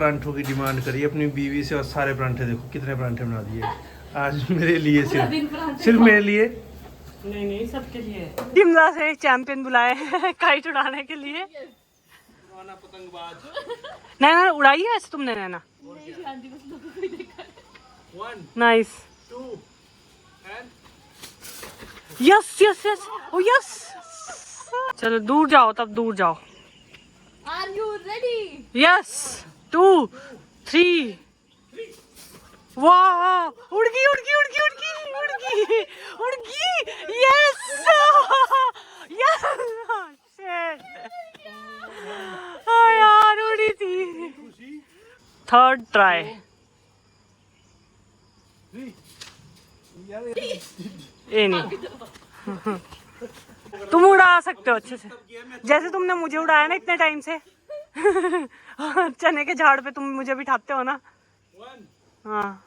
परांठों की डिमांड करी अपनी बीवी से और सारे परांठे देखो कितने परांठे बना दिए आज मेरे लिए, सिर्फ मेरे लिए नहीं सबके लिए। शिमला से चैंपियन बुलाए हैं काइट उड़ाने के लिए। नैना उड़ाई है ऐसे तुमने? Naina nice. Yes yes yes oh yes. चलो दूर जाओ, तब दूर जाओ। Are you ready? यस 2 3 वाह उड़ गई उड़ गई उड़ गई उड़ गई उड़ गई उड़ गई। यस यस यार उड़ी थी। Third try. ये नहीं तुम उड़ा सकते हो अच्छे से, जैसे तुमने मुझे उड़ाया ना इतने टाइम से। चने के झाड़ पे तुम मुझे बिठाते हो ना। हाँ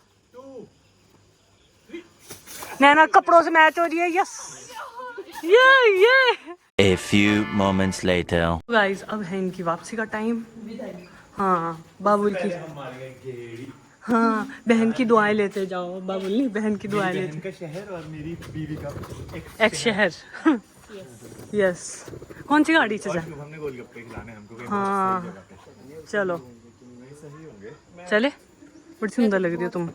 नैना कपड़ों से मैच हो रही है। यस ये A few moments later. Guys अब है इनकी वापसी का टाइम। हाँ बाबुल की, हाँ बहन की दुआएं लेते जाओ। बाबुल नहीं, बहन की दुआएं लेते। का शहर और मेरी बीवी का एक शहर। यस कौन सी गाड़ी से जाए? हमने गोलगप्पे खिलाने हमको। हाँ चलो चले। बड़ी सुंदर लग रही हो तुम।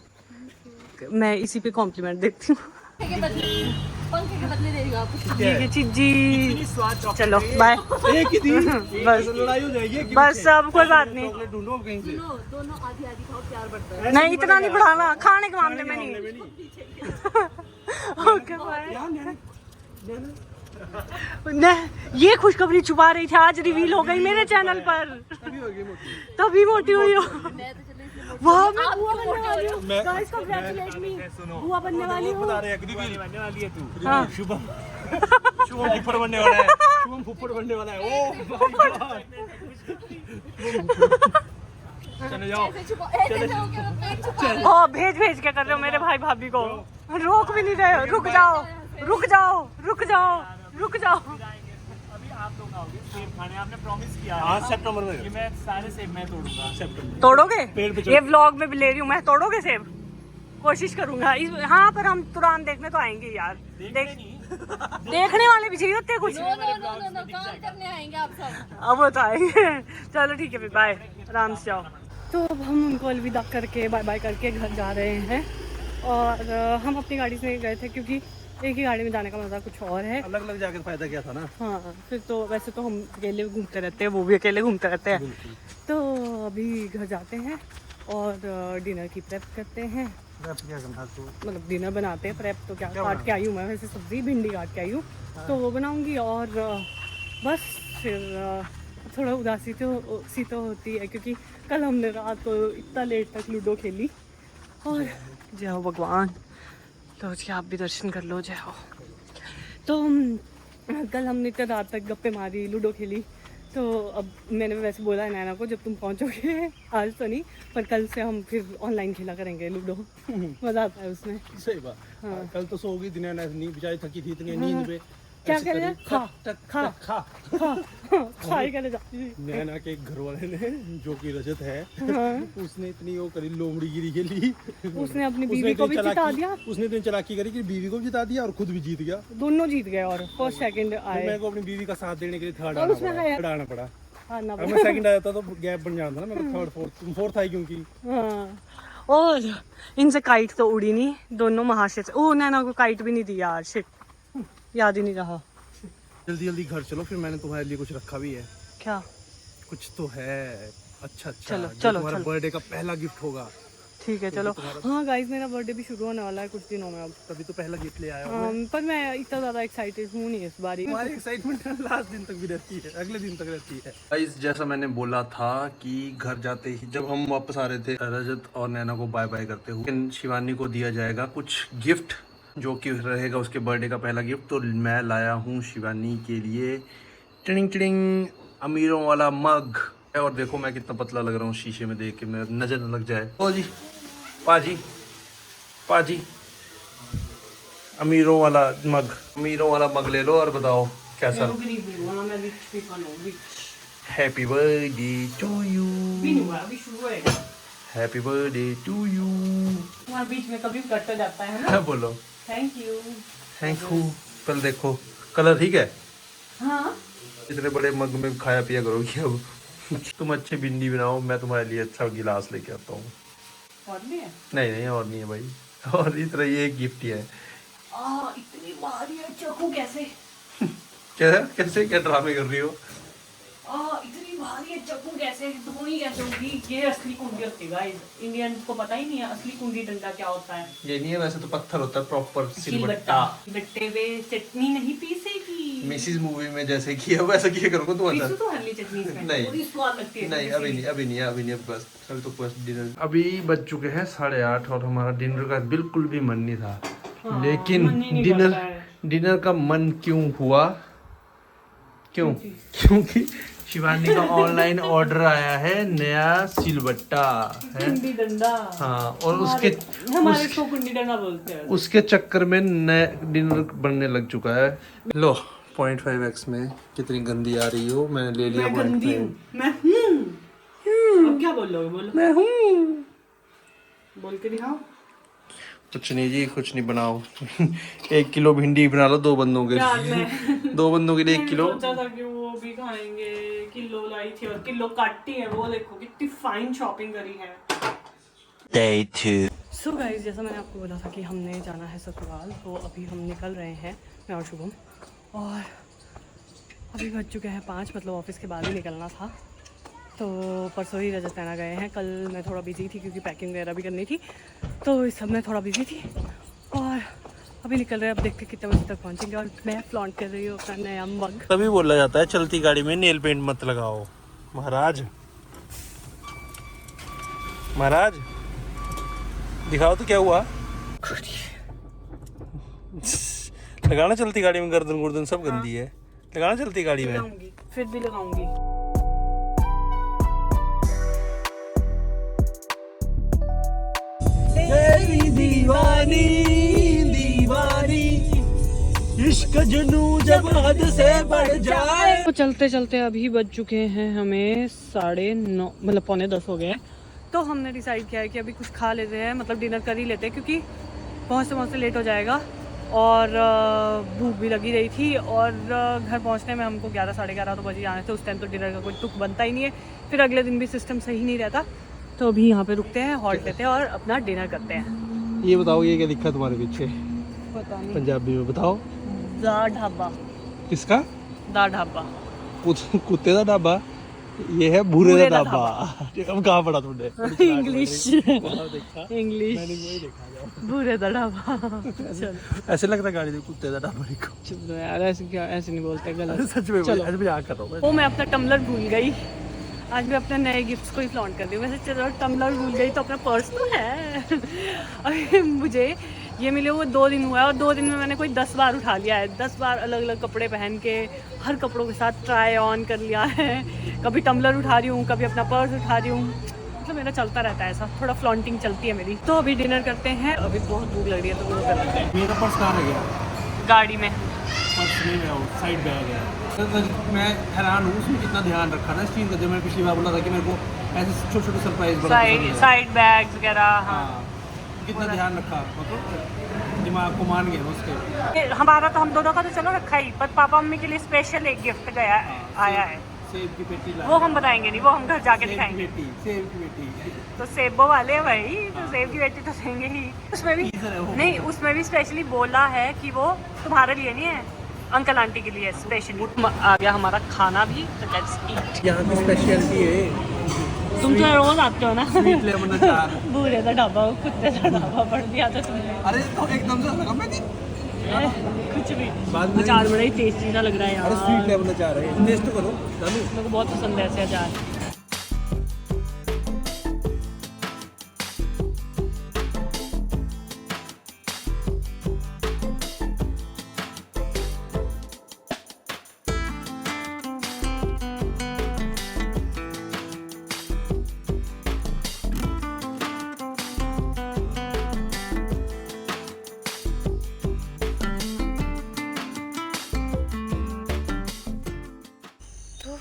मैं इसी पे कॉम्प्लीमेंट देती हूँ। पंखे के बदले देगा आपको। ये चिज्जी चलो बाय। बस लड़ाई हो जाएगी। बस अब कोई बात नहीं। ढूंढो कहीं से। दोनों आधी आधी खाओ, प्यार बढ़ता है। नहीं इतना नहीं बढ़ाना खाने के मामले में नहीं। Okay bye. ये खुशखबरी छुपा रही थी, आज रिवील हो गई मेरे चैनल पर। तभी मोटी हुई हो। वाह मैं बुआ बनने वाली हूँ। गाइस कांग्रेचुलेट मी, बुआ बनने वाली हूँ। बनने वाली है तू। हाँ। शुभम फुफ्फड़ बनने वाला है। शुभम फुफ्फड़ बनने वाला है। Oh my God. चले जाओ। ओ भेज भेज के कर रहे हो मेरे भाई भाभी को, रोक भी नहीं रहे हो। रुक जाओ रुक जाओ रुक जाओ रुक जाओ। अभी आप लोग आओगे सेब खाने, आपने प्रॉमिस किया हाँ सितंबर में कि मैं सारे सेब मैं तोड़ूंगा। सितंबर तोड़ोगे? पेड़ पे ये व्लॉग में भी ले रही हूँ मैं। तोड़ोगे सेब? कोशिश करूंगा। हाँ पर हम तुरान देखने तो आएंगे यार। देखने वाले भी चाहिए होते हैं कुछ। नो काम करने आएंगे आप सब। अब वो तो आएंगे। चलो ठीक है फिर बाय, आराम से जाओ। तो अब हम उनको अलविदा करके बाय बाय करके घर जा रहे हैं। और हम अपनी गाड़ी से गए थे क्योंकि एक ही गाड़ी में जाने का मजा कुछ और है। अलग अलग जाकर फायदा क्या था ना। हाँ फिर तो वैसे तो हम अकेले घूमते रहते हैं, वो भी अकेले घूमते रहते हैं। तो अभी घर जाते हैं और डिनर की प्रेप करते हैं। क्या करना तू? मतलब डिनर बनाते हैं। प्रेप तो क्या काट के आई हूँ मैं, वैसे सब्जी भिंडी काट के आई हूँ तो वो बनाऊँगी। और बस फिर थोड़ा उदासी तो होती है क्योंकि कल हमने रात को इतना लेट तक लूडो खेली। और जय हो भगवान, तो उसके आप भी दर्शन कर लो, जय हो। तो कल हमने इतने रात तक गप्पे मारी, लूडो खेली। तो अब मैंने वैसे बोला है नैना को जब तुम पहुंचोगे, आज तो नहीं पर कल से हम फिर ऑनलाइन खेला करेंगे लूडो। मज़ा आता है उसमें। सही बात। हाँ। कल तो सो गई दिन नहीं, बेचारी थकी थी इतनी नींद पे। क्या कह रहे हैं? खा खा खा खाई करे जाती थी। नैना के घर वाले ने जो कि रजत है, हाँ। उसने इतनी वो करी लोमड़ी गिरी खेली। उसने अपनी बीवी को भी जिता दिया। उसने इतनी चालाकी करी कि बीवी को भी जिता दिया और खुद भी जीत गया। दोनों जीत गए और फर्स्ट सेकंड आए। मेरे को अपनी बीवी का साथ देने के लिए थर्ड और उसमें आना पड़ा। हाँ ना अगर मैं सेकंड आया था तो गैप बन जाता ना। मैं थर्ड फोर्थ आई क्योंकि। हाँ। और इनसे काइट तो उड़ी नहीं, दोनों महाशय से। ओह नैना को काइट भी नहीं दी यार, शिट याद ही नहीं रहा। जल्दी जल्दी घर चलो, फिर मैंने तुम्हारे लिए कुछ रखा भी है। क्या? कुछ तो है अच्छा चलो, जो चलो, तुम्हारा चलो। बर्थडे का पहला गिफ्ट होगा। ठीक है चलो। हाँ गाइस मेरा बर्थडे भी शुरू होने वाला है कुछ दिनों में अब। तभी तो पहला गिफ्ट ले आया हूँ। पर मैं इतना ज़्यादा एक्साइटेड हूँ नहीं इस बारी। हमारी एक्साइटमेंट लास्ट दिन तक भी रहती है, अगले दिन तक रहती है। गाइस जैसा मैंने बोला था कि घर जाते ही जब हम वापस आ रहे थे, रजत और नैना को बाय बाय करते हुए, लेकिन शिवानी को दिया जाएगा कुछ गिफ्ट जो कि रहेगा उसके बर्थडे का पहला गिफ्ट। तो मैं लाया हूँ शिवानी के लिए टिडिंग टिडिंग अमीरों वाला मग। और देखो मैं कितना पतला लग रहा हूँ शीशे में देख के, मेरा नजर न लग जाए। ओ जी पाजी पाजी अमीरों वाला मग ले लो और बताओ कैसा। हैप्पी बर्थडे टू यू, अभी नहीं हुआ, अभी शुरू होएगा। Happy birthday to you. वहाँ बीच में कभी कट जाता है ना। क्या बोलो? Thank you. Thank you. कल देखो कलर ठीक है। हाँ इतने बड़े मग में खाया पिया करोगी अब। तुम अच्छे भिंडी बनाओ, मैं तुम्हारे लिए अच्छा गिलास लेके आता हूँ। और भी है? नहीं नहीं और नहीं है भाई, और इस तरह ये एक गिफ्ट ही है। इतनी भारी है चाकू कैसे? क्या कैसे क्या ड्रामे कर रही हो? इतनी भारी है चाकू कैसे? धोनी कैसे होगी? ये असली कुंडी होती है गाइस। इंडियन को पता ही नहीं है असली कुंडी डंडा क्या होता है। ये नहीं है, वैसे तो पत्थर होता है प्रॉपर सिलबट्टा। बट्टे पे चटनी नहीं पीसेगी। मिसिस मूवी में जैसे किया वैसा किया करूँगा तुम्हारे पीसू साथ। तो हल्ली चटनी इसमें नहीं। पूरी स्वाद लगती है। नहीं अभी नहीं बस अभी तो बस डिनर। अभी बज चुके हैं 8:30 और हमारा डिनर का बिल्कुल भी मन नहीं था। लेकिन मन ही नहीं करता है। डिनर का मन क्यों हुआ? क्योंकि शिवानी का ऑनलाइन ऑर्डर आया है नया सिलबट्टा है। कुंडी डंडा। हाँ और हमारे इसको कुंडी डंडा बोलते हैं। उसके चक्कर में नया डिनर बनने लग चुका है। लो 0.5x में कितनी गंदी आ रही हो, मैंने ले लिया। मैं गंदी हूँ। मैं हूँ। अब क्या बोल लोगे? बोलो। मैं हूँ। बोल के दिखाओ। कुछ नहीं जी, कुछ नहीं बनाओ। 1 किलो भिंडी बना लो 2 बंदों के यार मैं 2 बंदों के लिए 1 किलो। सोचा था कि वो भी खाएंगे। किलो लाई थी और किलो काटी है। वो देखो कितनी फाइन शॉपिंग करी है। Day 2. सो गाइस जैसा मैंने आपको बोला था कि हमने जाना है ससुराल, तो अभी हम निकल रहे हैं मैं और शुभम। और अभी बज चुके हैं 5, मतलब ऑफिस के बाद ही निकलना था। तो परसों ही रजत नैना गए हैं। कल मैं थोड़ा बिजी थी क्योंकि पैकिंग वगैरह भी करनी थी, तो इस सब में थोड़ा बिजी थी। और अभी निकल रहे हैं, अब देखते कितने बजे तक पहुंचेंगे। और मैं फ्लॉन्ट कर रही हूँ अपना नया मग। तभी बोला जाता है चलती गाड़ी में नेल पेंट मत लगाओ। महाराज दिखाओ तो क्या हुआ? लगाना चलती गाड़ी में, गर्दन गुर्दन सब गंदी है। लगाना चलती गाड़ी में। लगाऊंगी, फिर भी लगाऊंगी। दीवानी दीवानी इश्क जुनू जब हद से बढ़ जाए। तो चलते चलते अभी बज चुके हैं हमें 9:30, मतलब 9:45 हो गए हैं। तो हमने डिसाइड किया है कि अभी कुछ खा लेते हैं, मतलब डिनर कर ही लेते हैं, क्योंकि पहुँचते लेट हो जाएगा। और भूख भी लगी रही थी, और घर पहुँचने में हमको 11 साढ़े 11 तो बजे जाने थे। उस टाइम तो डिनर का कोई तुक बनता ही नहीं है। फिर अगले दिन भी सिस्टम सही नहीं रहता। तो अभी यहाँ पे रुकते हैं, हॉल्ट लेते हैं और अपना डिनर करते हैं। ये बताओ ये क्या दिखा तुम्हारे पीछे? पता नहीं। पंजाबी में बताओ। दा ढाबा। किसका? दा ढाबा। कुत्ते का ढाबा। ये है भूरे का ढाबा। अब कहाँ पढ़ा तुमने? इंग्लिश भूरे का ढाबा। ऐसे लगता है गाड़ी में कुत्ते का ढाबा। चुप रहो यार, ऐसे नहीं बोलते, गलत। सच में चलो। ऐसे मजाक कर रहा हूँ। वो मैं अपना टम्बलर भूल गई। आज मैं अपने नए गिफ्ट्स को ही फ्लॉन्ट कर दी हूँ। वैसे चलो टम्बलर भूल गई तो अपना पर्स तो है। अभी मुझे ये मिले हुए 2 दिन हुआ है, और 2 दिन में मैंने कोई 10 बार उठा लिया है। 10 बार अलग अलग कपड़े पहन के हर कपड़ों के साथ ट्राई ऑन कर लिया है। कभी टम्बलर उठा रही हूँ, कभी अपना पर्स उठा रही हूँ। मतलब मेरा चलता रहता है ऐसा, थोड़ा फ्लॉन्टिंग चलती है मेरी। तो अभी डिनर करते हैं। अभी बहुत भूख लग रही है तो वो कर लेते हैं। मेरा पर्स कहाँ रह गया? गाड़ी में। पर्स नहीं गया, साइड बैग है। मैं हैरान हूँ उसमें कितना ध्यान रखा ना इस चीज़ का। जब मैंने पिछली बार बोला था कि मेरे को ऐसे छोटे छोटे सरप्राइज साइड बैग्स वगैरह। हाँ कितना ध्यान रखा, मतलब दिमाग को मान गया उसके। हमारा तो हम दोनों का तो चलो रखा ही, पर पापा मम्मी के लिए स्पेशल एक गिफ्ट आया है। सेब की पेटी ला। वो हम बताएंगे नहीं, वो हम घर जाके दिखाएंगे। सेब की पेटी। तो सेबो वाले हैं भाई, तो सेब की पेटी तो देंगे ही। उसमें भी नहीं, उसमें भी स्पेशली बोला है कि वो तुम्हारे लिए नहीं है, अंकल आंटी के लिए स्पेशली। आ गया हमारा खाना भी, तो लेट्स ईट। यहाँ की स्पेशलिटी है। तुम तो रोज आते हो ना। स्वीट लेमन अचार। भूरे का ढाबा, कुत्ते का ढाबा पढ़ दिया था तुमने। अरे तो एकदम से लगा मैं कुछ भी। बाद में अचार बड़ा ही टेस्टी सा लग रहा है यार। अरे स्वीट लेमन अचार है, टेस्ट तो करो जानू। मेरे को बहुत पसंद है ऐसे अचार।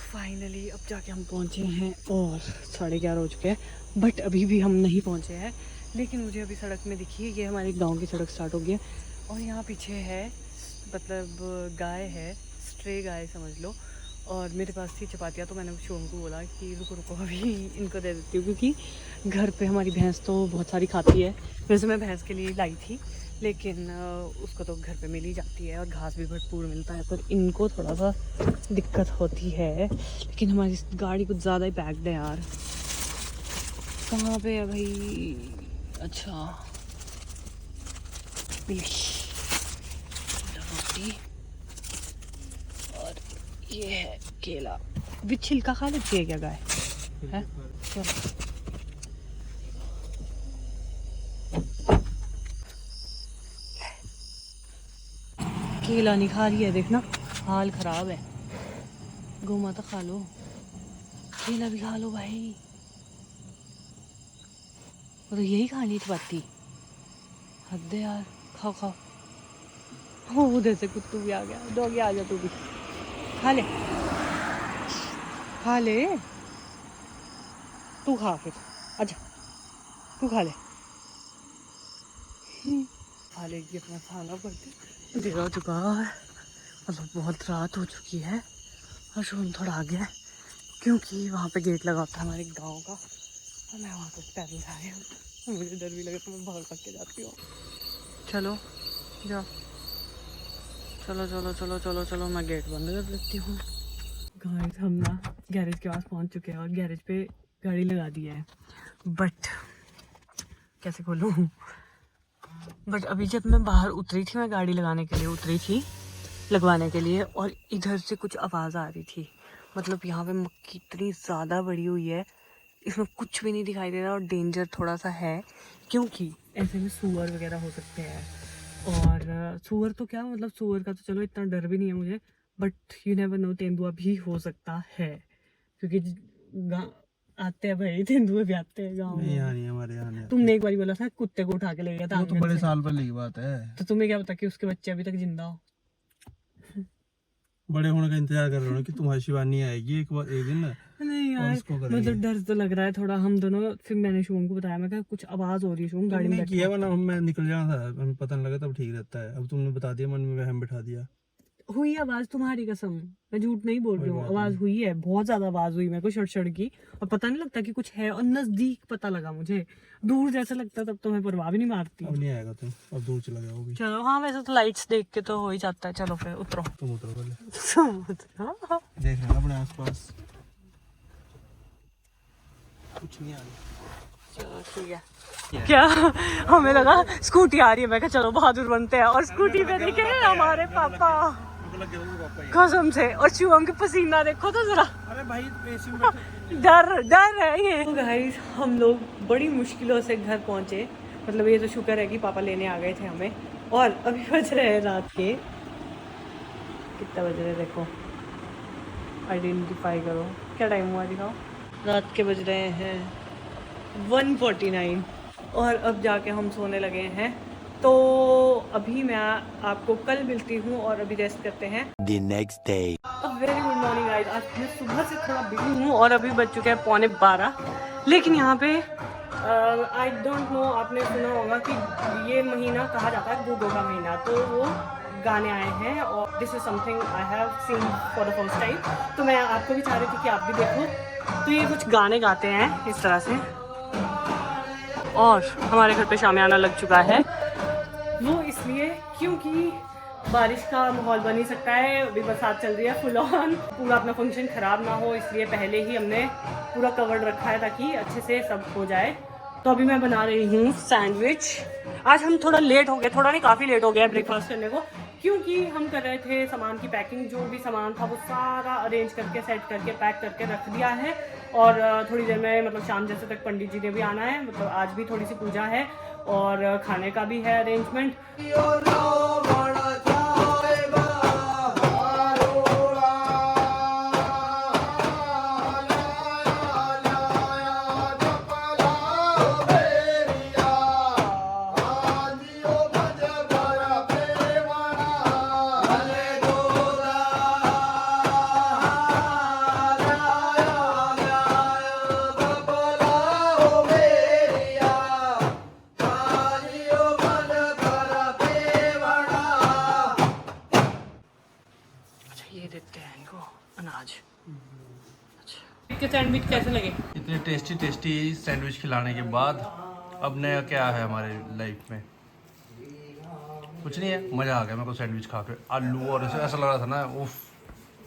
फाइनली अब जाके हम पहुँचे हैं और 11:30 हो चुके हैं, बट अभी भी हम नहीं पहुँचे हैं। लेकिन मुझे अभी सड़क में दिखी है, ये हमारे गांव की सड़क स्टार्ट हो गई है और यहाँ पीछे है मतलब गाय है, स्ट्रे गाय समझ लो। और मेरे पास थी चपातियाँ, तो मैंने शिवम को बोला कि रुको रुको अभी इनको दे देती हूँ, क्योंकि घर पे हमारी भैंस तो बहुत सारी खाती है। वैसे मैं भैंस के लिए लाई थी, लेकिन उसको तो घर पे मिल ही जाती है और घास भी भरपूर मिलता है, पर इनको थोड़ा सा दिक्कत होती है। लेकिन हमारी गाड़ी कुछ ज़्यादा ही पैक्ड है यार। कहाँ पे है भाई? अच्छा रोटी और ये है केला। भी छिलका खा लेती है क्या गाय? है चलो। केला नहीं खा रही है, देखना हाल खराब है। गौ माता खा लो, केला भी खा लो भाई। वो तो यही खानी थी बाती। हद है यार, खाओ खाओ। हो उधर से कुत्तू भी आ गया। डॉगी आ जा तू भी, खा ले खा ले। तू खा फिर, अच्छा तू खा ले। खा लेगी अपना खाना, पड़ते देर हो चुका है, मतलब बहुत रात हो चुकी है और शुभम थोड़ा आ गया है, क्योंकि वहाँ पे गेट लगा था हमारे गांव का और मैं वहाँ पे पैदल जा रही हूँ। मुझे डर भी लगा तो मैं भाग के जाती हूँ। चलो जाओ, चलो चलो चलो चलो चलो, मैं गेट बंद कर देती हूँ। गाइस हम ना गैरेज के पास पहुँच चुके हैं और गैरेज पे गाड़ी लगा दी है, बट कैसे खोलूँ? बट अभी जब मैं बाहर उतरी थी, मैं गाड़ी लगाने के लिए उतरी थी, लगवाने के लिए, और इधर से कुछ आवाज़ आ रही थी। मतलब यहाँ पे मक्खी इतनी ज़्यादा बड़ी हुई है, इसमें कुछ भी नहीं दिखाई दे रहा और डेंजर थोड़ा सा है, क्योंकि ऐसे में सूअर वगैरह हो सकते हैं। और सूअर तो क्या, मतलब सूअर का तो चलो इतना डर भी नहीं है मुझे, बट यू नेवर नो, तेंदुआ भी हो सकता है, क्योंकि आते हैं भाई, तेंदुए भी आते हैं गाँव में। यहाँ नहीं, हमारे यहाँ नहीं। तुमने एक बार बोला था कुत्ते को उठा के ले गया था, वो तो बड़े साल पहले की बात है। तो तुम्हें क्या पता कि उसके बच्चे अभी तक जिंदा हो? बड़े होने का इंतजार कर रहे हो कि तुम्हारी शिवानी आएगी एक दिन ना। नहीं यार, मतलब डर तो लग रहा है थोड़ा। हम दोनों, फिर मैंने शुभम को बताया, मैं कहा कुछ आवाज हो रही है शुभम, गाड़ी में किया वरना मैं निकल जाना था, हमें पता नहीं लगा, तब ठीक रहता है। अब तुमने बता दिया, मन में वहम बिठा दिया। हुई आवाज, तुम्हारी कसम, मैं झूठ नहीं बोल रही हूँ, आवाज हुई है, बहुत ज्यादा आवाज हुई मेरे को शड़ की, और पता नहीं लगता कि कुछ है, और नजदीक पता लगा मुझे, दूर जैसा लगता तब तो मैं परवाह भी नहीं मारती। अब नहीं आएगा तुम, अब दूर चला गया वो भी। चलो हाँ, वैसे तो लाइट्स देख के तो हो ही जाता है। चलो फिर उतरो, तुम उतरो पहले, उतरो। देख रहे अपने आसपास कुछ नहीं आ रहा। चलो ठीक है। क्या हमें लगा स्कूटी आ रही है, मैं कहा चलो बहादुर बनते हैं, और स्कूटी पे देखे हमारे पापा, कसम से। और शिवम के पसीना देखो तो जरा, अरे भाई एसी में बैठे। डर है ये। तो गाइस हम लोग बड़ी मुश्किलों से घर पहुंचे, मतलब ये तो शुक्र है कि पापा लेने आ गए थे हमें। और अभी बज रहे हैं रात के, कितना बज रहे हैं देखो, आइडेंटिफाई करो, क्या टाइम हुआ दिखाओ। रात के बज रहे हैं 1:49 और अब जाके हम सोने लगे हैं। तो अभी मैं आपको कल मिलती हूँ और अभी रेस्ट करते हैं। The next day. Very good morning guys. आज मैं सुबह से थोड़ा बिजी हूँ और अभी बज चुके हैं 11:15, लेकिन यहाँ पे आई डोंट नो, आपने सुना होगा कि ये महीना कहा जाता है गूगो का महीना, तो वो गाने आए हैं और this is something I have seen for the first time. तो मैं आपको भी चाह रही थी कि आप भी देखो। तो ये कुछ गाने गाते हैं इस तरह से, और हमारे घर पे शामियाना लग चुका है, वो इसलिए क्योंकि बारिश का माहौल बन ही सकता है, अभी बरसात चल रही है फुल ऑन, पूरा अपना फंक्शन ख़राब ना हो, इसलिए पहले ही हमने पूरा कवर्ड रखा है ताकि अच्छे से सब हो जाए। तो अभी मैं बना रही हूँ सैंडविच। आज हम थोड़ा लेट हो गए, थोड़ा नहीं काफ़ी लेट हो गया ब्रेकफास्ट करने को, क्योंकि हम कर रहे थे सामान की पैकिंग। जो भी सामान था वो सारा अरेंज करके, सेट करके, पैक करके रख दिया है। और थोड़ी देर में, मतलब शाम जैसे तक पंडित जी ने भी आना है, मतलब आज भी थोड़ी सी पूजा है और खाने का भी है अरेंजमेंट। सैंडविच कैसे लगे? इतने टेस्टी टेस्टी सैंडविच खिलाने के बाद अब नया क्या है हमारे लाइफ में? कुछ नहीं है, मज़ा आ गया मेरे को सैंडविच खा के। आलू और ऐसा लग रहा था ना, उफ।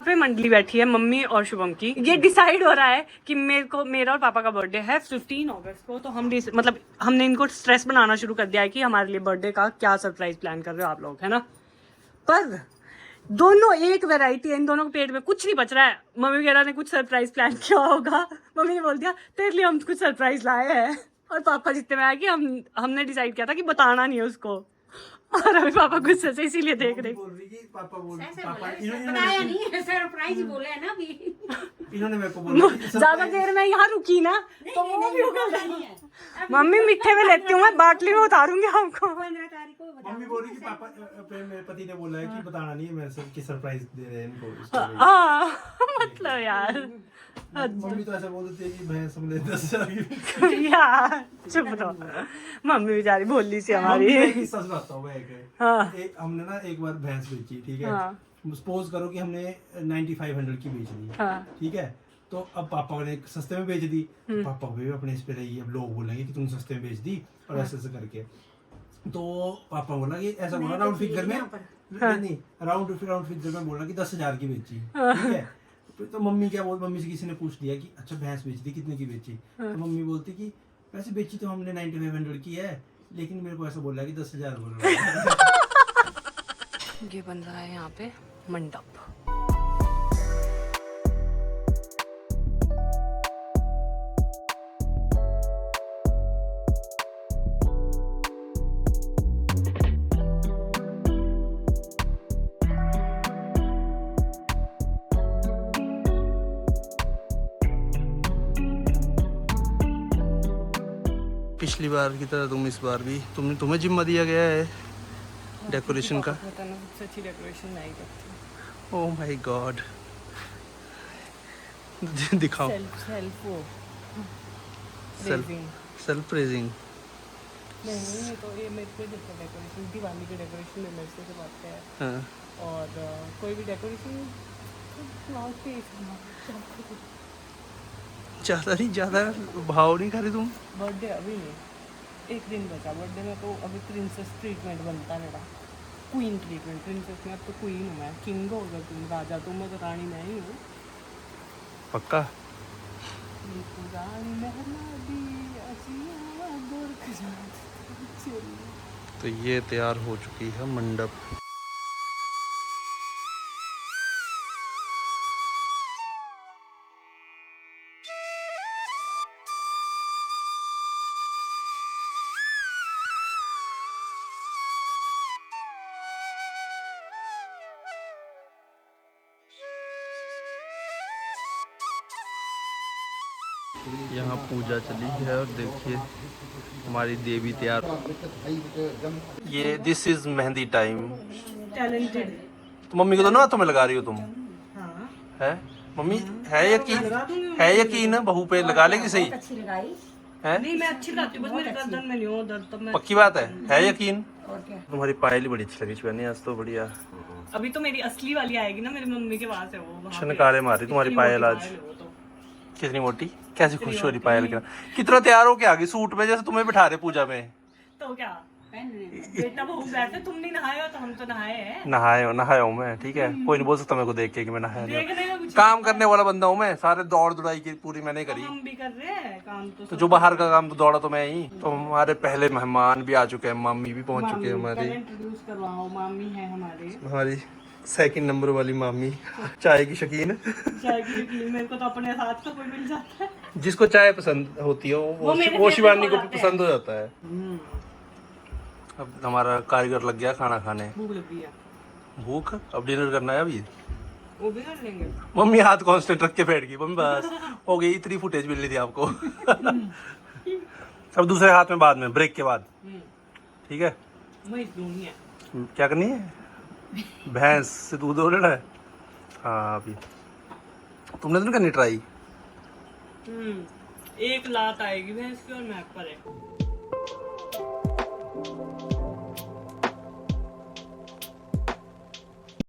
पे मंडली बैठी है मम्मी और शुभम की। ये डिसाइड हो रहा है कि मेरा और पापा का बर्थडे है 15 अगस्त को, तो मतलब हमने इनको स्ट्रेस बनाना शुरू कर दिया है कि हमारे लिए बर्थडे का क्या सरप्राइज प्लान कर रहे हो आप लोग, है ना। पर दोनों एक वैरायटी है, इन दोनों के पेट में कुछ नहीं बच रहा है। मम्मी वगैरह ने कुछ सरप्राइज प्लान किया होगा, मम्मी ने बोल दिया तेरे लिए हम कुछ सरप्राइज लाए हैं, और पापा जितने में आया कि हमने डिसाइड किया था कि बताना नहीं है उसको, और अभी पापा गुस्से से इसीलिए देख रहे। इन्होंने मेरे को बोला ज्यादा देर में यहाँ रुकी ना तो वो भी होगा। मम्मी मीठे में लेती हूँ, मैं बाटली में उतारूंगी आपको। मम्मी बोल रही कि पापा मेरे पति ने बोला है कि बताना नहीं है, मैं सबकी सरप्राइज दे रहे हैं इनको। मतलब यार मम्मी तो ऐसा बोल देती है कि भैंस हमने 10,000 की। यार चुप रहो, मम्मी बेचारी भोली सी हमारी। किस्सा सुनाता हूँ मैं एक। हमने ना एक बार भैंस बेची, ठीक है। सपोज करो कि हमने 9500 की बेच दी, ठीक है। तो अब पापा ने सस्ते में बेच दी, पापा भी अपने इस पे रही। अब लोग बोलेंगे कि तुम सस्ते में बेच दी, और ऐसे ऐसे करके। तो पापा बोला कि ऐसा बोला राउंड फिगर में, नहीं राउंड फिगर में बोला कि 10,000 की बेची, ठीक है। तो मम्मी क्या बोल, मम्मी से किसी ने पूछ लिया कि अच्छा भैंस बेच दी, कितने की बेची? तो मम्मी बोलती कि वैसे बेची तो हमने 9500 की है, लेकिन मेरे को ऐसा बोला कि 10,000 बोल रहा है। ये बन रहा है यहाँ पे मंडप। पिछली बार की तरह तुम इस बार भी तुम्हें जिम्मा दिया गया है डेकोरेशन का। सबसे अच्छी डेकोरेशन नहीं करती। ओह माय गॉड, दिखाओ। Self praising. नहीं तो ये मेरे को देखो डेकोरेशन, दिवाली की डेकोरेशन में मेरे से करवाते हैं। हाँ। और कोई भी डेकोरेशन ज़्यादा भाव नहीं खा रही तुम। बर्थडे अभी नहीं, एक दिन बचा बर्थडे में, तो अभी प्रिंसेस ट्रीटमेंट बनता है मेरा, क्वीन ट्रीटमेंट। प्रिंसेस में अब तो क्वीन हूँ मैं, किंग हो गया तुम, राजा तुम हो तो रानी मैं ही हूँ। पक्का। तो ये तैयार हो चुकी है मंडप। यहाँ पूजा चली है, और देखिए हमारी देवी तैयार। ये this is mehndi time. Talented. तो मम्मी को तो ना हाथों में लगा रही हो तुम? हाँ। है मम्मी, है यकीन बहू पे लगा लेगी सही? है? नहीं मैं अच्छी लगाती हूँ, बस मेरे गर्दन में नहीं हो दर्द, तो मैं। पक्की बात है यकीन? तुम्हारी पायल ही बड़ी अच्छी लगी बहनी आज तो, बढ़िया। अभी तो मेरी असली वाली आएगी ना, मेरी मम्मी के पास है वो। छनकारे मारी तुम्हारी पायल आज। कितनी मोटी, कैसी खुश हो रही पायल के। कितना तैयार हो के आ गई सूट में, जैसे तुम्हें बिठा रहे पूजा में। तो क्या बेटा बहू बैठे, तुम नहीं नहाए हो तो हम तो नहाए हैं। नहाया हूँ मैं, ठीक है। कोई नहीं बोल सकता मेरे को देख के कि मैं नहाया नहीं। देखने का कुछ काम करने वाला बंदा हूँ मैं, सारे दौड़ दुड़ाई की पूरी मैंने करी। हम भी कर रहे हैं काम तो जो बाहर का काम तो दौड़ा तो मैं ही। तो हमारे पहले मेहमान भी आ चुके हैं, मामी भी पहुंच चुके हैं हमारी। इंट्रोड्यूस करवाओ, मामी है हमारी सेकंड नंबर वाली मामी, चाय की शकीन। चाय की शकीन। मेरे को तो अपने साथ का कोई मिल जाता है। जिसको चाय पसंद होती है वो शिवानी को पसंद हो जाता है। अब हमारा कारीगर लग गया खाना खाने। भूख लगी है। भूख? अब डिनर करना है अभी। वो भी कर लेंगे। मम्मी हाथ कांस्टेंट रख के बैठ गई। मम्मी बस हो गई, इतनी फुटेज मिल रही थी आपको। अब दूसरे हाथ में बाद में, ब्रेक के बाद, ठीक है। क्या करनी है? भैंस से दूध हो रहा है। हाँ अभी तुमने तो नहीं करनी ट्राई। एक लात आएगी भैंस की और मैप पर है।